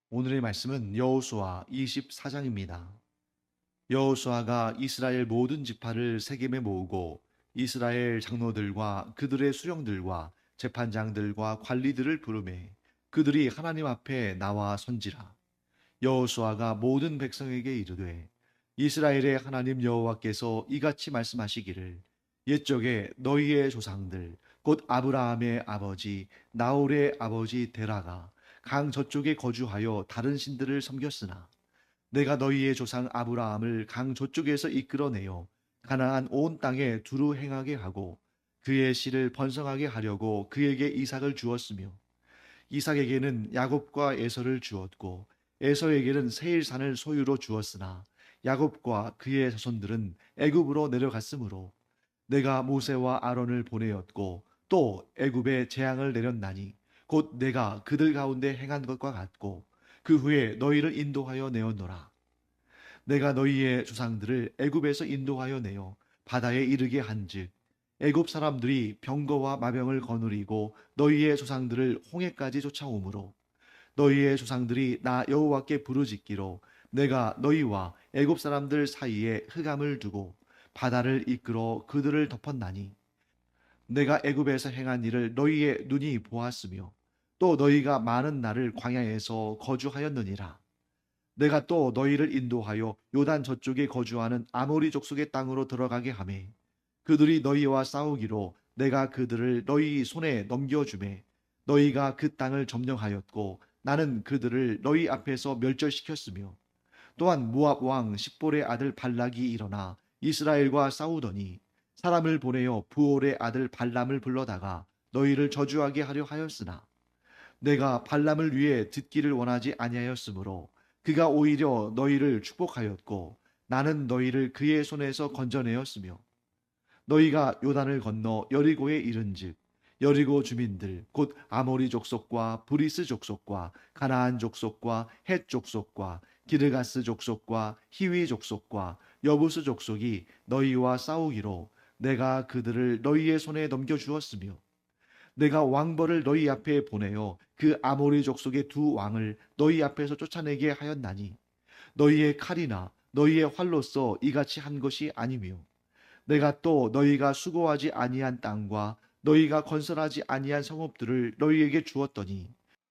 오늘의 말씀은 여호수아 24장입니다. 여호수아가 이스라엘 모든 지파를 세겜에 모으고 이스라엘 장로들과 그들의 수령들과 재판장들과 관리들을 부르매 그들이 하나님 앞에 나와 선지라. 여호수아가 모든 백성에게 이르되 이스라엘의 하나님 여호와께서 이같이 말씀하시기를 옛적에 너희의 조상들 곧 아브라함의 아버지 나홀의 아버지 데라가 강 저쪽에 거주하여 다른 신들을 섬겼으나 내가 너희의 조상 아브라함을 강 저쪽에서 이끌어내어 가나안 온 땅에 두루 행하게 하고 그의 씨를 번성하게 하려고 그에게 이삭을 주었으며 이삭에게는 야곱과 에서를 주었고 에서에게는 세일산을 소유로 주었으나 야곱과 그의 자손들은 애굽으로 내려갔으므로 내가 모세와 아론을 보내었고 또 애굽에 재앙을 내렸나니 곧 내가 그들 가운데 행한 것과 같고 그 후에 너희를 인도하여 내었노라. 내가 너희의 조상들을 애굽에서 인도하여 내어 바다에 이르게 한즉 애굽 사람들이 병거와 마병을 거느리고 너희의 조상들을 홍해까지 쫓아오므로 너희의 조상들이 나 여호와께 부르짖기로 내가 너희와 애굽 사람들 사이에 흑암을 두고 바다를 이끌어 그들을 덮었나니 내가 애굽에서 행한 일을 너희의 눈이 보았으며 또 너희가 많은 날을 광야에서 거주하였느니라. 내가 또 너희를 인도하여 요단 저쪽에 거주하는 아모리 족속의 땅으로 들어가게 하매 그들이 너희와 싸우기로 내가 그들을 너희 손에 넘겨주매 너희가 그 땅을 점령하였고 나는 그들을 너희 앞에서 멸절시켰으며 또한 모압 왕 십볼의 아들 발락이 일어나 이스라엘과 싸우더니 사람을 보내어 부올의 아들 발람을 불러다가 너희를 저주하게 하려 하였으나 내가 발람을 위해 듣기를 원하지 아니하였으므로 그가 오히려 너희를 축복하였고 나는 너희를 그의 손에서 건져내었으며 너희가 요단을 건너 여리고에 이른즉 여리고 주민들 곧 아모리 족속과 브리스 족속과 가나안 족속과 헷 족속과 기르가스 족속과 히위 족속과 여부스 족속이 너희와 싸우기로 내가 그들을 너희의 손에 넘겨 주었으며 내가 왕벌을 너희 앞에 보내어 그 아모리 족속의 두 왕을 너희 앞에서 쫓아내게 하였나니 너희의 칼이나 너희의 활로서 이같이 한 것이 아니며 내가 또 너희가 수고하지 아니한 땅과 너희가 건설하지 아니한 성읍들을 너희에게 주었더니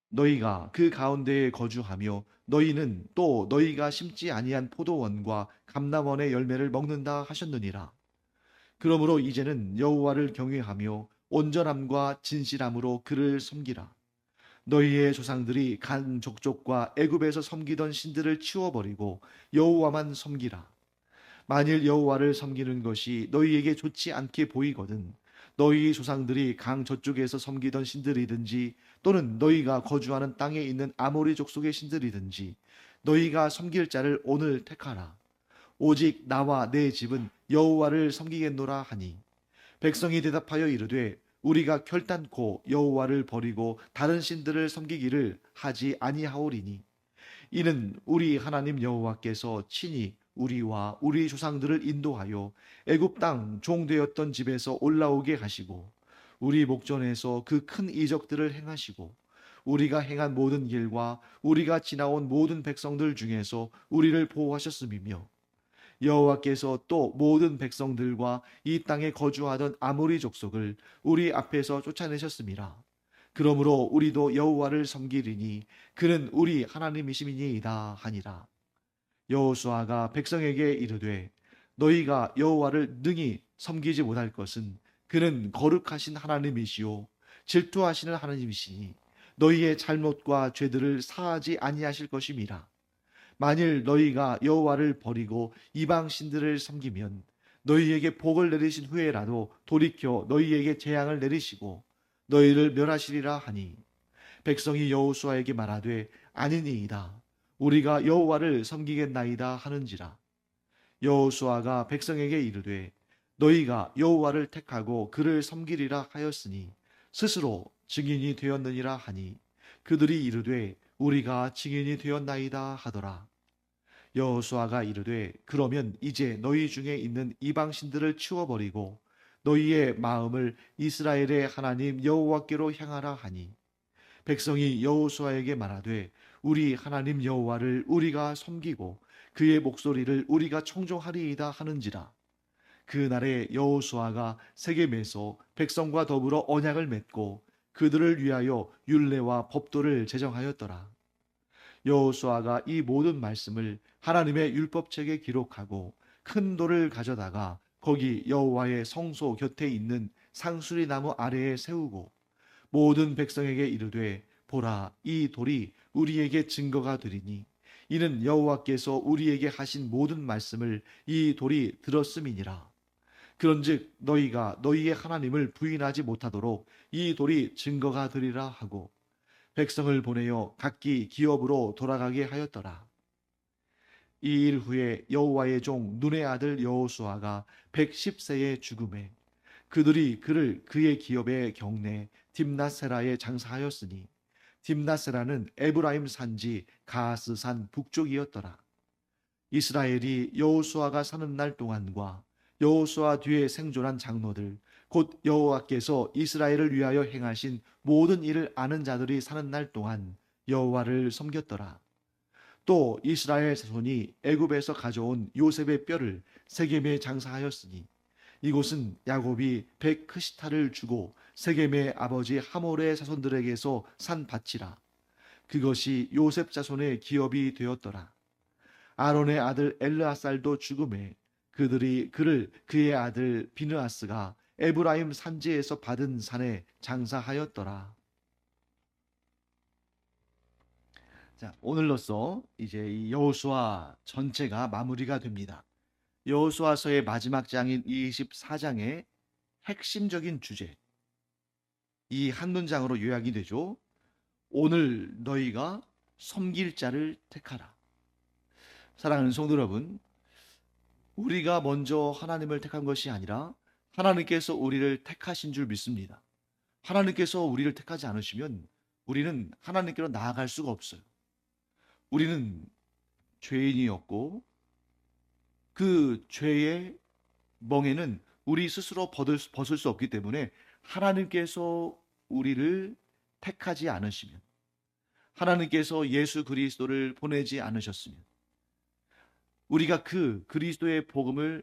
너희가 그 가운데에 거주하며 너희는 또 너희가 심지 아니한 포도원과 감람원의 열매를 먹는다 하셨느니라. 그러므로 이제는 여호와를 경외하며 온전함과 진실함으로 그를 섬기라. 너희의 조상들이 간 족족과 애굽에서 섬기던 신들을 치워버리고 여호와만 섬기라. 만일 여호와를 섬기는 것이 너희에게 좋지 않게 보이거든 너희 조상들이 강 저쪽에서 섬기던 신들이든지 또는 너희가 거주하는 땅에 있는 아모리 족속의 신들이든지 너희가 섬길 자를 오늘 택하라. 오직 나와 내 집은 여호와를 섬기겠노라 하니 백성이 대답하여 이르되 우리가 결단코 여호와를 버리고 다른 신들을 섬기기를 하지 아니하오리니 이는 우리 하나님 여호와께서 친히 우리와 우리 조상들을 인도하여 애굽 땅 종되었던 집에서 올라오게 하시고 우리 목전에서 그 큰 이적들을 행하시고 우리가 행한 모든 길과 우리가 지나온 모든 백성들 중에서 우리를 보호하셨음이며 여호와께서 또 모든 백성들과 이 땅에 거주하던 아모리 족속을 우리 앞에서 쫓아내셨음이라. 그러므로 우리도 여호와를 섬기리니 그는 우리 하나님이심이니이다 하니라. 여호수아가 백성에게 이르되 너희가 여호와를 능히 섬기지 못할 것은 그는 거룩하신 하나님이시요 질투하시는 하나님이시니 너희의 잘못과 죄들을 사하지 아니하실 것임이라. 만일 너희가 여호와를 버리고 이방 신들을 섬기면 너희에게 복을 내리신 후에라도 돌이켜 너희에게 재앙을 내리시고 너희를 멸하시리라 하니 백성이 여호수아에게 말하되 아니니이다 우리가 여호와를 섬기겠나이다 하는지라. 여호수아가 백성에게 이르되 너희가 여호와를 택하고 그를 섬기리라 하였으니 스스로 증인이 되었느니라 하니 그들이 이르되 우리가 증인이 되었나이다 하더라. 여호수아가 이르되 그러면 이제 너희 중에 있는 이방 신들을 치워버리고 너희의 마음을 이스라엘의 하나님 여호와께로 향하라 하니 백성이 여호수아에게 말하되 우리 하나님 여호와를 우리가 섬기고 그의 목소리를 우리가 청종하리이다 하는지라. 그날에 여호수아가 세겜에서 백성과 더불어 언약을 맺고 그들을 위하여 율례와 법도를 제정하였더라. 여호수아가 이 모든 말씀을 하나님의 율법책에 기록하고 큰 돌을 가져다가 거기 여호와의 성소 곁에 있는 상수리 나무 아래에 세우고 모든 백성에게 이르되 보라 이 돌이 우리에게 증거가 되리니 이는 여호와께서 우리에게 하신 모든 말씀을 이 돌이 들었음이니라. 그런즉 너희가 너희의 하나님을 부인하지 못하도록 이 돌이 증거가 되리라 하고 백성을 보내어 각기 기업으로 돌아가게 하였더라. 이 일 후에 여호와의 종 눈의 아들 여호수아가 110세에 죽음에 그들이 그를 그의 기업의 경내 딥낫세라에 장사하였으니 딥낫세라는 에브라임 산지 가스산 북쪽이었더라. 이스라엘이 여호수아가 사는 날 동안과 여호수아 뒤에 생존한 장로들 곧 여호와께서 이스라엘을 위하여 행하신 모든 일을 아는 자들이 사는 날 동안 여호와를 섬겼더라. 또 이스라엘 자손이 애굽에서 가져온 요셉의 뼈를 세겜에 장사하였으니 이곳은 야곱이 백크시타를 주고 세겜의 아버지 하몰의 자손들에게서 산 밭이라. 그것이 요셉 자손의 기업이 되었더라. 아론의 아들 엘르아살도 죽음에 그들이 그를 그의 아들 비느하스가 에브라임 산지에서 받은 산에 장사하였더라. 자, 오늘로써 이제 이 여호수아 전체가 마무리가 됩니다. 여호수아서의 마지막 장인 24장의 핵심적인 주제, 이 한 문장으로 요약이 되죠. 오늘 너희가 섬길 자를 택하라. 사랑하는 성도 여러분, 우리가 먼저 하나님을 택한 것이 아니라 하나님께서 우리를 택하신 줄 믿습니다. 하나님께서 우리를 택하지 않으시면 우리는 하나님께로 나아갈 수가 없어요. 우리는 죄인이었고 그 죄의 멍에는 우리 스스로 벗을 수 없기 때문에 하나님께서 우리를 택하지 않으시면, 하나님께서 예수 그리스도를 보내지 않으셨으면, 우리가 그 그리스도의 복음을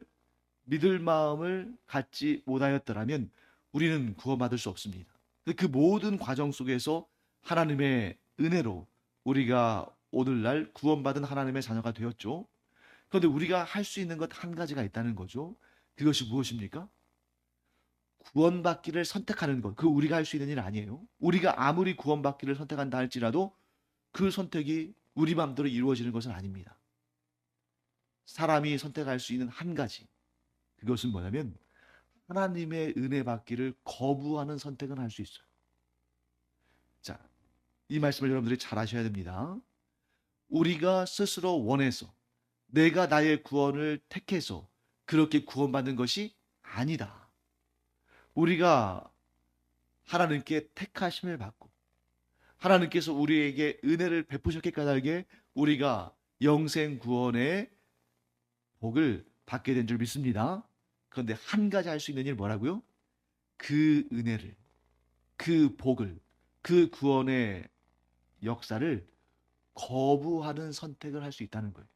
믿을 마음을 갖지 못하였더라면 우리는 구원받을 수 없습니다. 그 모든 과정 속에서 하나님의 은혜로 우리가 오늘날 구원받은 하나님의 자녀가 되었죠. 그런데 우리가 할 수 있는 것 한 가지가 있다는 거죠. 그것이 무엇입니까? 구원받기를 선택하는 것. 그 우리가 할 수 있는 일 아니에요. 우리가 아무리 구원받기를 선택한다 할지라도 그 선택이 우리 마음대로 이루어지는 것은 아닙니다. 사람이 선택할 수 있는 한 가지, 그것은 뭐냐면 하나님의 은혜 받기를 거부하는 선택은 할 수 있어요. 자, 이 말씀을 여러분들이 잘 하셔야 됩니다. 우리가 스스로 원해서 내가 나의 구원을 택해서 그렇게 구원받는 것이 아니다. 우리가 하나님께 택하심을 받고 하나님께서 우리에게 은혜를 베푸셨기 까닭에 우리가 영생 구원의 복을 받게 된 줄 믿습니다. 그런데 한 가지 할 수 있는 일 뭐라고요? 그 은혜를, 그 복을, 그 구원의 역사를 거부하는 선택을 할 수 있다는 거예요.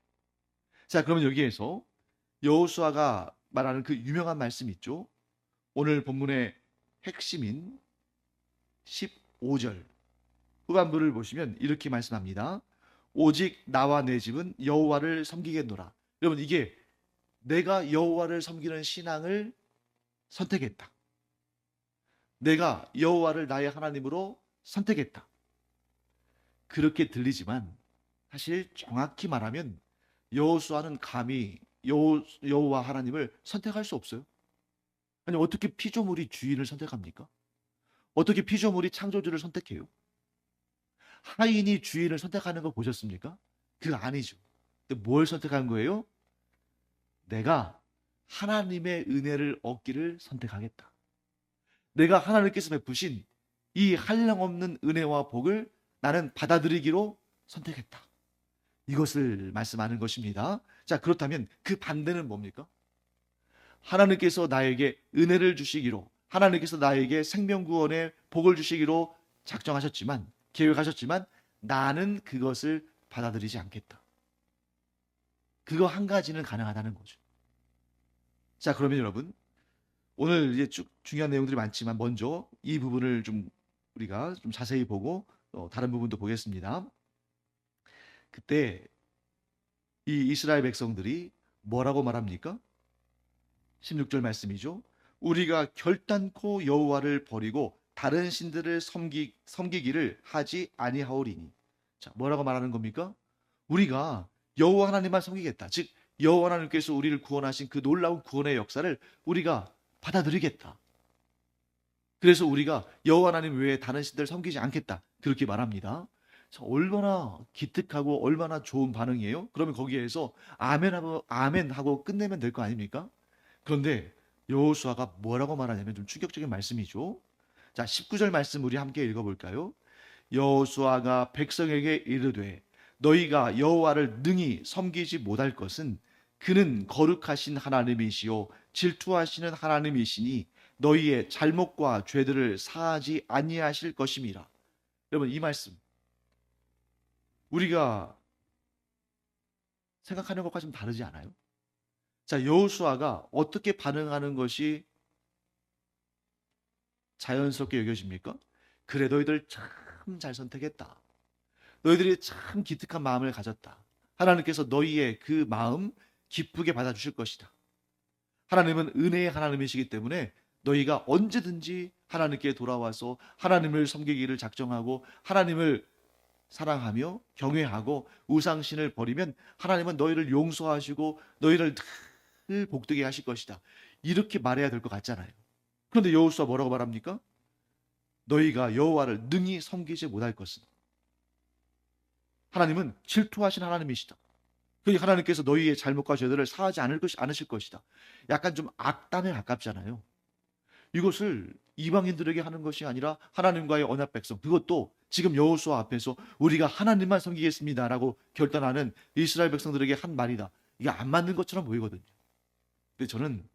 자, 그러면 여기에서 여호수아가 말하는 그 유명한 말씀 있죠? 오늘 본문의 핵심인 15절 후반부를 보시면 이렇게 말씀합니다. 오직 나와 내 집은 여호와를 섬기겠노라. 여러분, 이게 내가 여호와를 섬기는 신앙을 선택했다. 내가 여호와를 나의 하나님으로 선택했다. 그렇게 들리지만 사실 정확히 말하면 여호수아는 감히 여호와 하나님을 선택할 수 없어요. 아니, 어떻게 피조물이 주인을 선택합니까? 어떻게 피조물이 창조주를 선택해요? 하인이 주인을 선택하는 거 보셨습니까? 그거 아니죠. 근데 뭘 선택한 거예요? 내가 하나님의 은혜를 얻기를 선택하겠다. 내가 하나님께서 베푸신 이 한량없는 은혜와 복을 나는 받아들이기로 선택했다. 이것을 말씀하는 것입니다. 자, 그렇다면 그 반대는 뭡니까? 하나님께서 나에게 은혜를 주시기로, 하나님께서 나에게 생명구원의 복을 주시기로 작정하셨지만, 계획하셨지만 나는 그것을 받아들이지 않겠다. 그거 한 가지는 가능하다는 거죠. 자, 그러면 여러분, 오늘 이제 쭉 중요한 내용들이 많지만 먼저 이 부분을 좀 우리가 좀 자세히 보고 다른 부분도 보겠습니다. 그때 이 이스라엘 백성들이 뭐라고 말합니까? 16절 말씀이죠. 우리가 결단코 여호와를 버리고 다른 신들을 섬기기를 하지 아니하오리니. 자, 뭐라고 말하는 겁니까? 우리가 여호와 하나님만 섬기겠다. 즉 여호와 하나님께서 우리를 구원하신 그 놀라운 구원의 역사를 우리가 받아들이겠다. 그래서 우리가 여호와 하나님 외에 다른 신들을 섬기지 않겠다. 그렇게 말합니다. 자, 얼마나 기특하고 얼마나 좋은 반응이에요? 그러면 거기에서 아멘하고 끝내면 될 거 아닙니까? 그런데 여호수아가 뭐라고 말하냐면 좀 충격적인 말씀이죠. 자, 19절 말씀 우리 함께 읽어볼까요? 여호수아가 백성에게 이르되 너희가 여호와를 능히 섬기지 못할 것은 그는 거룩하신 하나님이시요 질투하시는 하나님이시니 너희의 잘못과 죄들을 사하지 아니하실 것임이라. 여러분, 이 말씀 우리가 생각하는 것과 좀 다르지 않아요? 자, 여호수아가 어떻게 반응하는 것이 자연스럽게 여겨집니까? 그래, 너희들 참 잘 선택했다. 너희들이 참 기특한 마음을 가졌다. 하나님께서 너희의 그 마음 기쁘게 받아주실 것이다. 하나님은 은혜의 하나님이시기 때문에 너희가 언제든지 하나님께 돌아와서 하나님을 섬기기를 작정하고 하나님을 사랑하며 경외하고 우상신을 버리면 하나님은 너희를 용서하시고 너희를 늘 복되게 하실 것이다. 이렇게 말해야 될 것 같잖아요. 그런데 여호수아 뭐라고 말합니까? 너희가 여호와를 능히 섬기지 못할 것은 하나님은 질투하신 하나님이시다. 그러니 하나님께서 너희의 잘못과 죄들을 사하지 않으실 것이다. 약간 좀 악담에 가깝잖아요. 이것을 이방인들에게 하는 것이 아니라 하나님과의 언약 백성, 그것도 지금 여호수아 앞에서 우리가 하나님만 섬기겠습니다라고 결단하는 이스라엘 백성들에게 한 말이다. 이게 안 맞는 것처럼 보이거든요. 근데 저는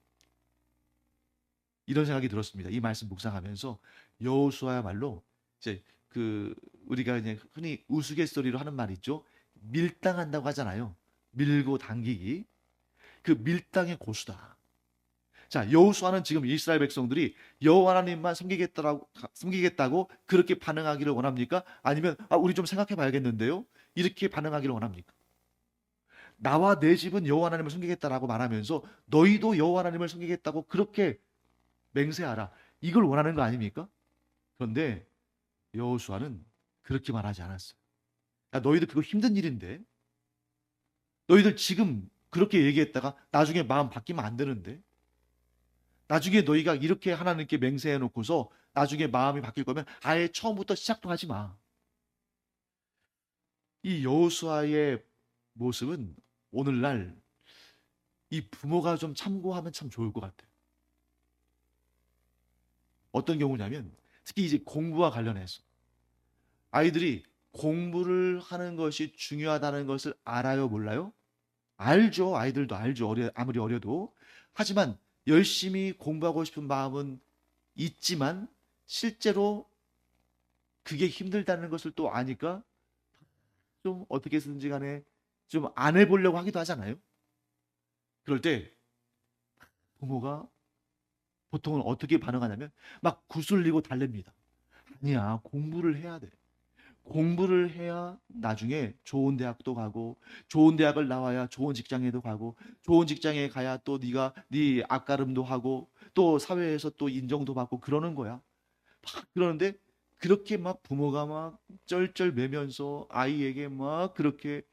이런 생각이 들었습니다. 이 말씀 묵상하면서 여호수아야말로 이제 그 우리가 그냥 흔히 우스갯소리로 하는 말 있죠. 밀당한다고 하잖아요. 밀고 당기기. 그 밀당의 고수다. 자, 여호수아는 지금 이스라엘 백성들이 여호와 하나님만 섬기겠다고 그렇게 반응하기를 원합니까? 아니면 우리 좀 생각해 봐야겠는데요. 이렇게 반응하기를 원합니까? 나와 내 집은 여호와 하나님을 섬기겠다라고 말하면서 너희도 여호와 하나님을 섬기겠다고 그렇게 맹세하라. 이걸 원하는 거 아닙니까? 그런데 여호수아는 그렇게 말하지 않았어요. 야, 너희들 그거 힘든 일인데. 너희들 지금 그렇게 얘기했다가 나중에 마음 바뀌면 안 되는데. 나중에 너희가 이렇게 하나님께 맹세해 놓고서 나중에 마음이 바뀔 거면 아예 처음부터 시작도 하지 마. 이 여호수아의 모습은 오늘날 이 부모가 좀 참고하면 참 좋을 것 같아요. 어떤 경우냐면 특히 이제 공부와 관련해서 아이들이 공부를 하는 것이 중요하다는 것을 알아요, 몰라요? 알죠. 아이들도 알죠. 아무리 어려도. 하지만 열심히 공부하고 싶은 마음은 있지만 실제로 그게 힘들다는 것을 또 아니까 좀 어떻게 해서든지 간에 좀 안 해보려고 하기도 하잖아요. 그럴 때 부모가 보통은 어떻게 반응하냐면 막 구슬리고 달랩니다. 아니야, 공부를 해야 돼. 공부를 해야 나중에 좋은 대학도 가고 좋은 대학을 나와야 좋은 직장에도 가고 좋은 직장에 가야 또 네가 네 앞가름도 하고 또 사회에서 또 인정도 받고 그러는 거야. 막 그러는데 그렇게 막 부모가 막 쩔쩔매면서 아이에게 막 그렇게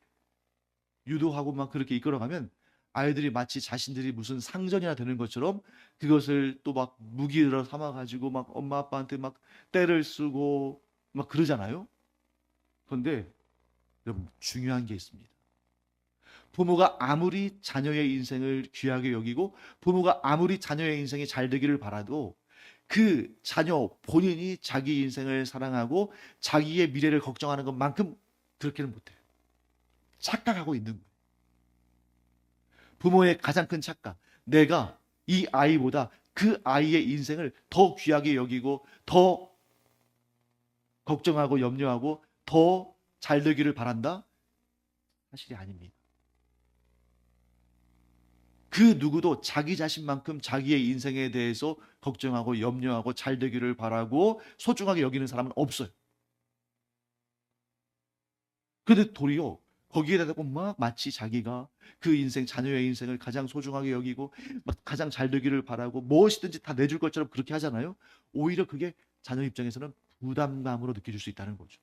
유도하고 막 그렇게 이끌어가면 아이들이 마치 자신들이 무슨 상전이나 되는 것처럼 그것을 또 막 무기로 삼아가지고 막 엄마 아빠한테 막 떼를 쓰고 막 그러잖아요. 그런데 여러분 중요한 게 있습니다. 부모가 아무리 자녀의 인생을 귀하게 여기고 부모가 아무리 자녀의 인생이 잘 되기를 바라도 그 자녀 본인이 자기 인생을 사랑하고 자기의 미래를 걱정하는 것만큼 그렇게는 못해요. 착각하고 있는 거예요. 부모의 가장 큰 착각. 내가 이 아이보다 그 아이의 인생을 더 귀하게 여기고 더 걱정하고 염려하고 더 잘 되기를 바란다? 사실이 아닙니다. 그 누구도 자기 자신만큼 자기의 인생에 대해서 걱정하고 염려하고 잘 되기를 바라고 소중하게 여기는 사람은 없어요. 근데 도리어 거기에다 대고 막 마치 자기가 그 인생, 자녀의 인생을 가장 소중하게 여기고 막 가장 잘 되기를 바라고 무엇이든지 다 내줄 것처럼 그렇게 하잖아요. 오히려 그게 자녀 입장에서는 부담감으로 느껴질 수 있다는 거죠.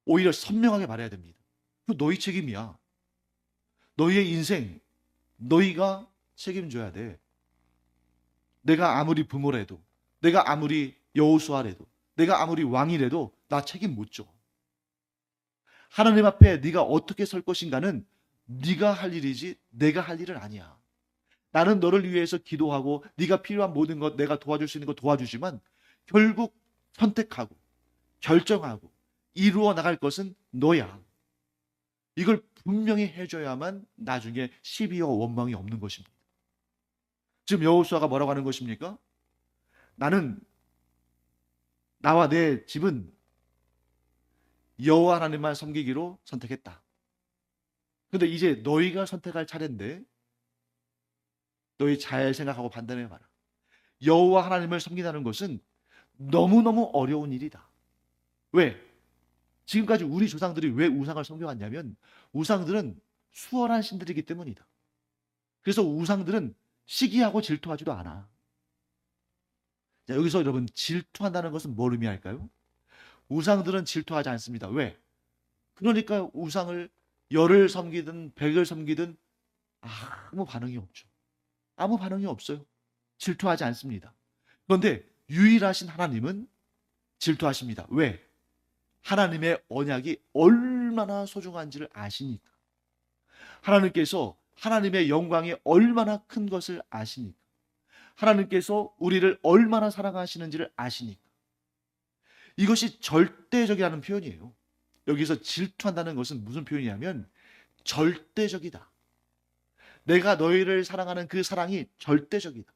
오히려 선명하게 말해야 됩니다. 그 너희 책임이야. 너희의 인생 너희가 책임져야 돼. 내가 아무리 부모래도, 내가 아무리 여호수아래도, 내가 아무리 왕이래도 나 책임 못 져. 하나님 앞에 네가 어떻게 설 것인가는 네가 할 일이지 내가 할 일은 아니야. 나는 너를 위해서 기도하고 네가 필요한 모든 것 내가 도와줄 수 있는 거 도와주지만 결국 선택하고 결정하고 이루어 나갈 것은 너야. 이걸 분명히 해줘야만 나중에 시비와 원망이 없는 것입니다. 지금 여호수아가 뭐라고 하는 것입니까? 나는 나와 내 집은 여호와 하나님만 섬기기로 선택했다. 근데 이제 너희가 선택할 차례인데 너희 잘 생각하고 판단해 봐라. 여호와 하나님을 섬긴다는 것은 너무너무 어려운 일이다. 왜? 지금까지 우리 조상들이 왜 우상을 섬겨왔냐면 우상들은 수월한 신들이기 때문이다. 그래서 우상들은 시기하고 질투하지도 않아. 자, 여기서 여러분 질투한다는 것은 뭘 의미할까요? 우상들은 질투하지 않습니다. 왜? 그러니까 우상을 열을 섬기든 백을 섬기든 아무 반응이 없죠. 아무 반응이 없어요. 질투하지 않습니다. 그런데 유일하신 하나님은 질투하십니다. 왜? 하나님의 언약이 얼마나 소중한지를 아시니까. 하나님께서 하나님의 영광이 얼마나 큰 것을 아시니까. 하나님께서 우리를 얼마나 사랑하시는지를 아시니까. 이것이 절대적이라는 표현이에요. 여기서 질투한다는 것은 무슨 표현이냐면 절대적이다. 내가 너희를 사랑하는 그 사랑이 절대적이다.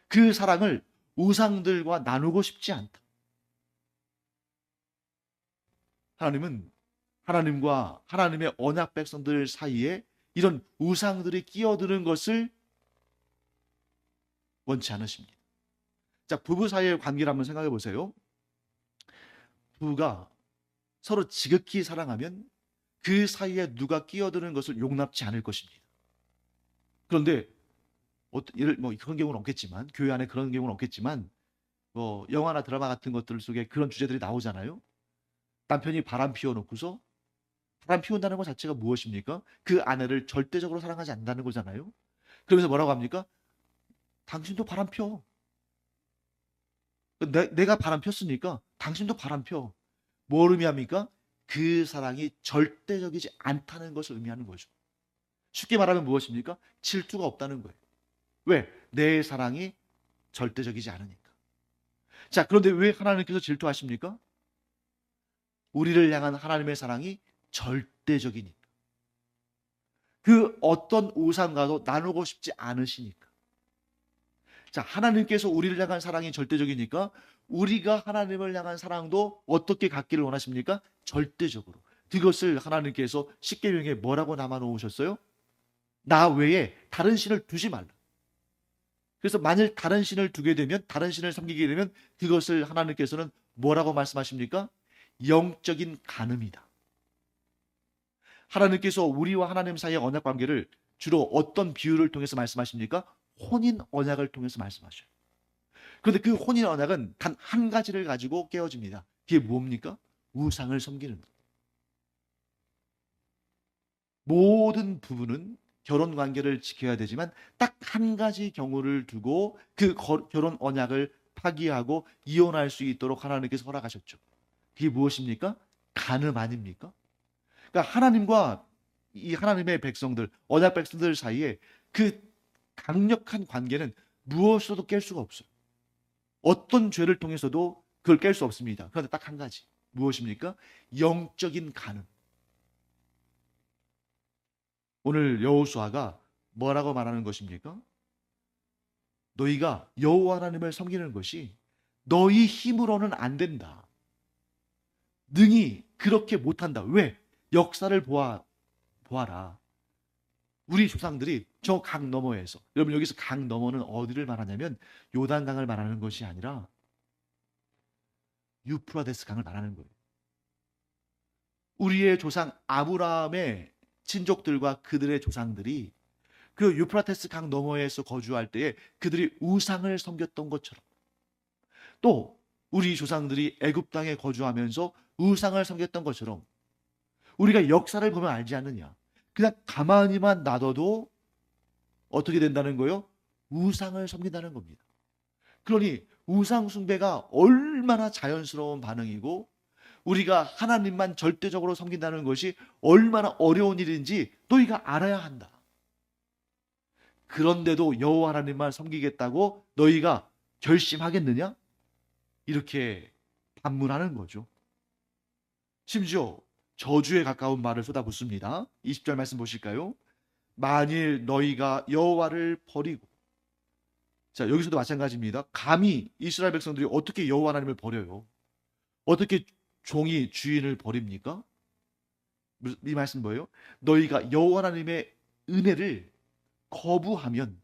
그 사랑을 우상들과 나누고 싶지 않다. 하나님은 하나님과 하나님의 언약 백성들 사이에 이런 우상들이 끼어드는 것을 원치 않으십니다. 자, 부부 사이의 관계를 한번 생각해 보세요. 부부가 서로 지극히 사랑하면 그 사이에 누가 끼어드는 것을 용납치 않을 것입니다. 그런데 그런 경우는 없겠지만 교회 안에 그런 경우는 없겠지만 영화나 드라마 같은 것들 속에 그런 주제들이 나오잖아요. 남편이 바람 피워놓고서 바람 피운다는 것 자체가 무엇입니까? 그 아내를 절대적으로 사랑하지 않는다는 거잖아요. 그러면서 뭐라고 합니까? 당신도 바람 펴. 내가 바람 폈으니까 당신도 바람 펴. 뭘 의미합니까? 그 사랑이 절대적이지 않다는 것을 의미하는 거죠. 쉽게 말하면 무엇입니까? 질투가 없다는 거예요. 왜? 내 사랑이 절대적이지 않으니까. 자, 그런데 왜 하나님께서 질투하십니까? 우리를 향한 하나님의 사랑이 절대적이니까. 그 어떤 우상과도 나누고 싶지 않으시니까. 자, 하나님께서 우리를 향한 사랑이 절대적이니까 우리가 하나님을 향한 사랑도 어떻게 갖기를 원하십니까? 절대적으로. 그것을 하나님께서 십계명에 뭐라고 남아 놓으셨어요? 나 외에 다른 신을 두지 말라. 그래서 만일 다른 신을 두게 되면, 다른 신을 섬기게 되면 그것을 하나님께서는 뭐라고 말씀하십니까? 영적인 간음이다. 하나님께서 우리와 하나님 사이의 언약 관계를 주로 어떤 비유를 통해서 말씀하십니까? 혼인 언약을 통해서 말씀하셔요. 그런데 그 혼인 언약은 단 한 가지를 가지고 깨어집니다. 그게 뭡니까? 우상을 섬기는 것. 모든 부부는 결혼 관계를 지켜야 되지만 딱 한 가지 경우를 두고 그 결혼 언약을 파기하고 이혼할 수 있도록 하나님께서 허락하셨죠. 그게 무엇입니까? 간음 아닙니까? 그러니까 하나님과 이 하나님의 백성들, 언약 백성들 사이에 그 강력한 관계는 무엇으로도 깰 수가 없어요. 어떤 죄를 통해서도 그걸 깰 수 없습니다. 그런데 딱 한 가지. 무엇입니까? 영적인 간음. 오늘 여호수아가 뭐라고 말하는 것입니까? 너희가 여호와 하나님을 섬기는 것이 너희 힘으로는 안 된다. 능히 그렇게 못한다. 왜? 역사를 보아라. 우리 조상들이 저 강 너머에서, 여러분 여기서 강 너머는 어디를 말하냐면 요단강을 말하는 것이 아니라 유프라데스 강을 말하는 거예요. 우리의 조상 아브라함의 친족들과 그들의 조상들이 그 유프라테스 강 너머에서 거주할 때에 그들이 우상을 섬겼던 것처럼, 또 우리 조상들이 애굽 땅에 거주하면서 우상을 섬겼던 것처럼 우리가 역사를 보면 알지 않느냐. 그냥 가만히만 놔둬도 어떻게 된다는 거요? 우상을 섬긴다는 겁니다. 그러니 우상 숭배가 얼마나 자연스러운 반응이고 우리가 하나님만 절대적으로 섬긴다는 것이 얼마나 어려운 일인지 너희가 알아야 한다. 그런데도 여호와 하나님만 섬기겠다고 너희가 결심하겠느냐? 이렇게 반문하는 거죠. 심지어 저주에 가까운 말을 쏟아붓습니다. 20절 말씀 보실까요? 만일 너희가 여호와를 버리고, 자, 여기서도 마찬가지입니다. 감히 이스라엘 백성들이 어떻게 여호와 하나님을 버려요? 어떻게 종이 주인을 버립니까? 이 말씀 뭐예요? 너희가 여호와 하나님의 은혜를 거부하면,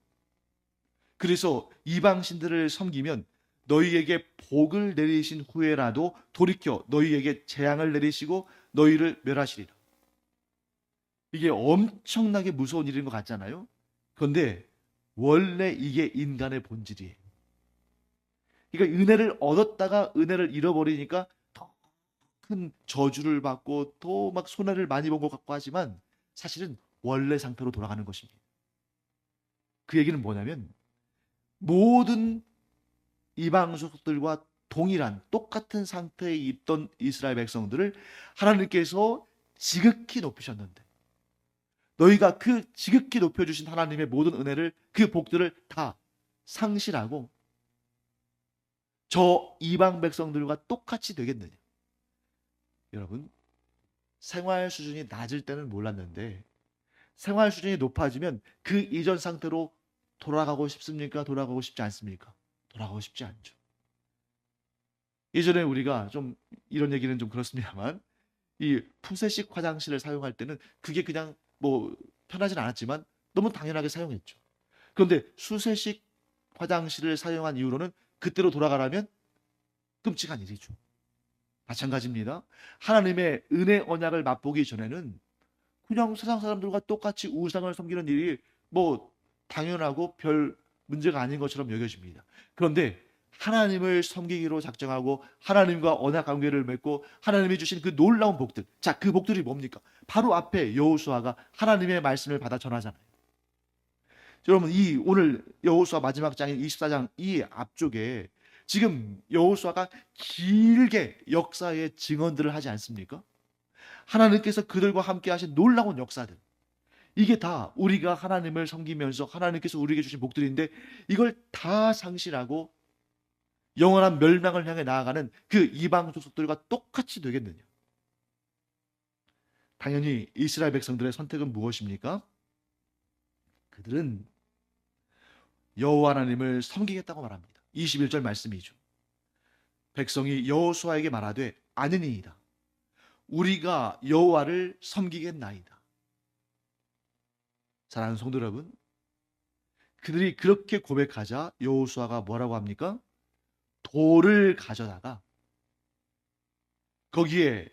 그래서 이방 신들을 섬기면 너희에게 복을 내리신 후에라도 돌이켜 너희에게 재앙을 내리시고 너희를 멸하시리라. 이게 엄청나게 무서운 일인 것 같잖아요. 그런데 원래 이게 인간의 본질이에요. 그러니까 은혜를 얻었다가 은혜를 잃어버리니까 더 큰 저주를 받고 또 막 손해를 많이 본 것 같고 하지만 사실은 원래 상태로 돌아가는 것입니다. 그 얘기는 뭐냐면 모든 이방 족속들과 동일한 똑같은 상태에 있던 이스라엘 백성들을 하나님께서 지극히 높이셨는데 너희가 그 지극히 높여주신 하나님의 모든 은혜를, 그 복들을 다 상실하고 저 이방 백성들과 똑같이 되겠느냐. 여러분, 생활 수준이 낮을 때는 몰랐는데 생활 수준이 높아지면 그 이전 상태로 돌아가고 싶습니까? 돌아가고 싶지 않습니까? 돌아가고 싶지 않죠. 예전에 우리가 좀 이런 얘기는 좀 그렇습니다만 이 푸세식 화장실을 사용할 때는 그게 그냥 뭐 편하진 않았지만 너무 당연하게 사용했죠. 그런데 수세식 화장실을 사용한 이후로는 그때로 돌아가라면 끔찍한 일이죠. 마찬가지입니다. 하나님의 은혜 언약을 맛보기 전에는 그냥 세상 사람들과 똑같이 우상을 섬기는 일이 뭐 당연하고 별 문제가 아닌 것처럼 여겨집니다. 그런데 하나님을 섬기기로 작정하고 하나님과 언약 관계를 맺고 하나님이 주신 그 놀라운 복들, 자, 그 복들이 뭡니까? 바로 앞에 여호수아가 하나님의 말씀을 받아 전하잖아요. 여러분, 이 오늘 여호수아 마지막 장인 24장 이 앞쪽에 지금 여호수아가 길게 역사의 증언들을 하지 않습니까? 하나님께서 그들과 함께 하신 놀라운 역사들, 이게 다 우리가 하나님을 섬기면서 하나님께서 우리에게 주신 복들인데 이걸 다 상실하고 영원한 멸망을 향해 나아가는 그 이방 족속들과 똑같이 되겠느냐? 당연히 이스라엘 백성들의 선택은 무엇입니까? 그들은 여호와 하나님을 섬기겠다고 말합니다. 21절 말씀이죠. 백성이 여호수아에게 말하되 아니니이다. 우리가 여호와를 섬기겠나이다. 사랑하는 성도 여러분, 그들이 그렇게 고백하자 여호수아가 뭐라고 합니까? 돌을 가져다가 거기에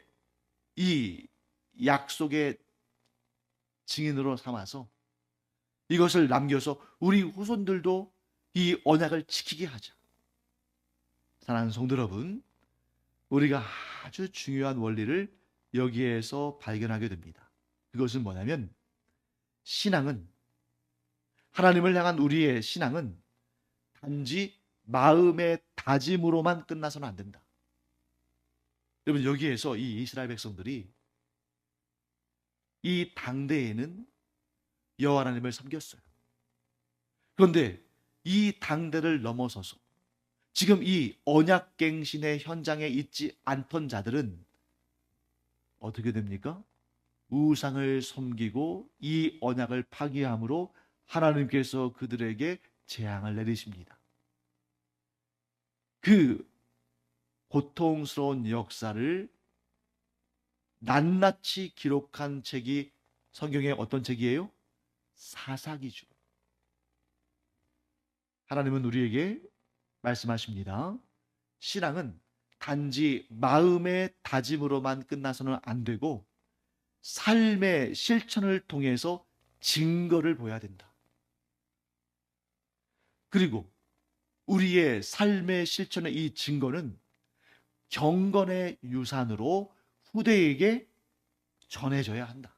이 약속의 증인으로 삼아서 이것을 남겨서 우리 후손들도 이 언약을 지키게 하자. 사랑하는 성도 여러분, 우리가 아주 중요한 원리를 여기에서 발견하게 됩니다. 그것은 뭐냐면 신앙은, 하나님을 향한 우리의 신앙은 단지 마음의 다짐으로만 끝나서는 안 된다. 여러분, 여기에서 이 이스라엘 백성들이 이 당대에는 여호와 하나님을 섬겼어요. 그런데 이 당대를 넘어서서 지금 이 언약갱신의 현장에 있지 않던 자들은 어떻게 됩니까? 우상을 섬기고 이 언약을 파기함으로 하나님께서 그들에게 재앙을 내리십니다. 그 고통스러운 역사를 낱낱이 기록한 책이 성경의 어떤 책이에요? 사사기죠. 하나님은 우리에게 말씀하십니다. 신앙은 단지 마음의 다짐으로만 끝나서는 안 되고 삶의 실천을 통해서 증거를 보여야 된다. 그리고 우리의 삶의 실천의 이 증거는 경건의 유산으로 후대에게 전해져야 한다.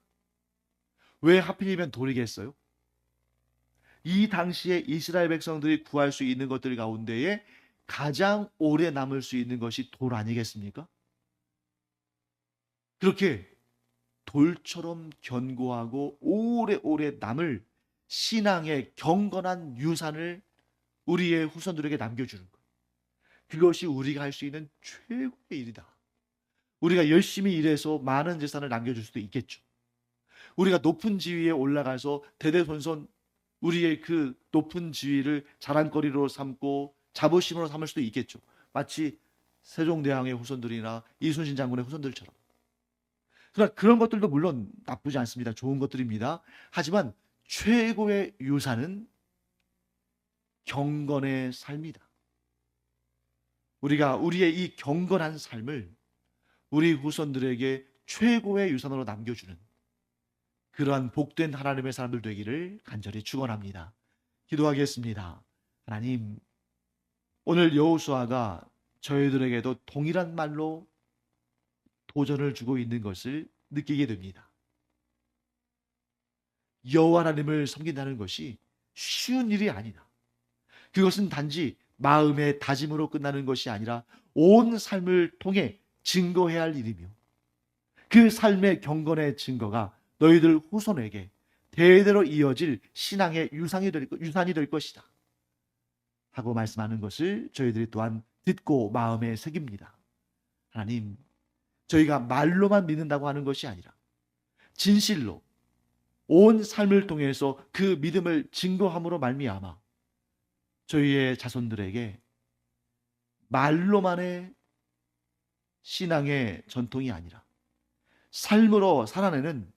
왜 하필이면 돌이겠어요? 이 당시에 이스라엘 백성들이 구할 수 있는 것들 가운데에 가장 오래 남을 수 있는 것이 돌 아니겠습니까? 그렇게 돌처럼 견고하고 오래오래 남을 신앙의 경건한 유산을 우리의 후손들에게 남겨주는 것. 그것이 우리가 할 수 있는 최고의 일이다. 우리가 열심히 일해서 많은 재산을 남겨줄 수도 있겠죠. 우리가 높은 지위에 올라가서 대대손손 우리의 그 높은 지위를 자랑거리로 삼고 자부심으로 삼을 수도 있겠죠. 마치 세종대왕의 후손들이나 이순신 장군의 후손들처럼. 그러나 그런 것들도 물론 나쁘지 않습니다. 좋은 것들입니다. 하지만 최고의 유산은 경건의 삶이다. 우리가 우리의 이 경건한 삶을 우리 후손들에게 최고의 유산으로 남겨주는 그러한 복된 하나님의 사람들 되기를 간절히 축원합니다. 기도하겠습니다. 하나님, 오늘 여호수아가 저희들에게도 동일한 말로 도전을 주고 있는 것을 느끼게 됩니다. 여호와 하나님을 섬긴다는 것이 쉬운 일이 아니다. 그것은 단지 마음의 다짐으로 끝나는 것이 아니라 온 삶을 통해 증거해야 할 일이며 그 삶의 경건의 증거가 너희들 후손에게 대대로 이어질 신앙의 유산이 될 것이다 하고 말씀하는 것을 저희들이 또한 듣고 마음에 새깁니다. 하나님, 저희가 말로만 믿는다고 하는 것이 아니라 진실로 온 삶을 통해서 그 믿음을 증거함으로 말미암아 저희의 자손들에게 말로만의 신앙의 전통이 아니라 삶으로 살아내는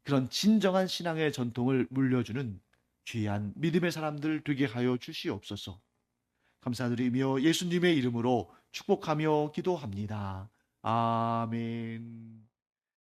그런 진정한 신앙의 전통을 물려주는 귀한 믿음의 사람들 되게 하여 주시옵소서. 감사드리며 예수님의 이름으로 축복하며 기도합니다. 아멘.